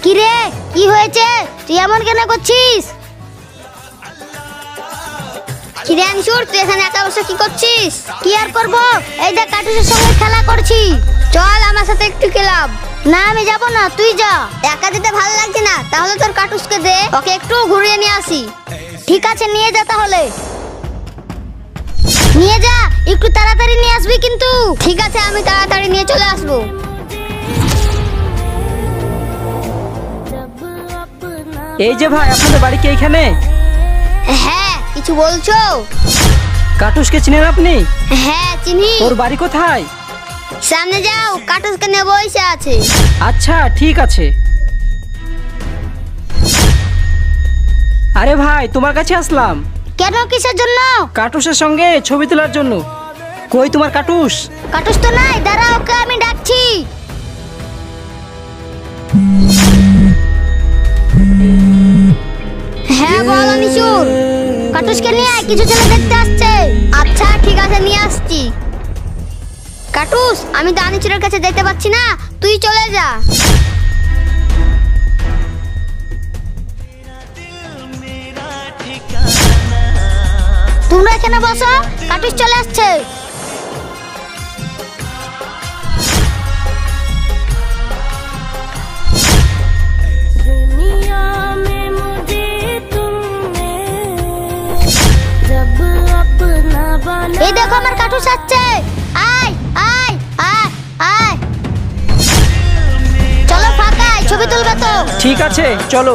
কি রে, কি হয়েছে? তুই এমন কেন করছিস? কি রে আনসুর, তুই এখানে একা বসে কি করছিস? কি আর করবো, এই দেখ কাটুসের সঙ্গে খেলা করছি। চল আমার সাথে একটু খেলাম। না আমি যাব না, তুই যা। একা যেতে ভালো লাগছে না, তাহলে তোর কাটুসকে দে, ওকে একটু ঘুরিয়ে নিয়ে আসি। ঠিক আছে, নিয়ে যা তাহলে। নিয়ে যা, একটু তাড়াতাড়ি নিয়ে আসবি কিন্তু। ঠিক আছে, আমি তাড়াতাড়ি নিয়ে চলে আসবো। এই যে ভাই, আপনাদের বাড়ি কি এইখানে? হ্যাঁ, কিছু বলছো? কাটুসকে চিনেন আপনি? হ্যাঁ চিনি। ওর বাড়ি কোথায়? সামনে যাও, কাটুসকে নিয়ে বসে আছে। আচ্ছা ঠিক আছে। আরে ভাই, তোমার কাছে আসলাম। কেন, কিসের জন্য? কাটুসের সঙ্গে ছবি তোলার জন্য। কই তোমার কাটুস? কাটুস তো নাই, দাঁড়া, ওকে আমি ডাকছি। হ্যাঁ বল আনিসুর, কাটুসকে নিয়ে আয়, কিছু ছেলে দেখতে আসছে। আচ্ছা ঠিক আছে, নিয়ে আসছি। কাটুস, আমি তো আনিসুরের কাছে যেতে পারছি না, তুই চলে যা। তোমরা এখানে বসো, কাটুস চলে আসছে। এই দেখো আমার কাটুস আসছে। আয় আয় আয় আয়, চলো ফাঁকায় ছবি তুলবে তো। ঠিক আছে চলো।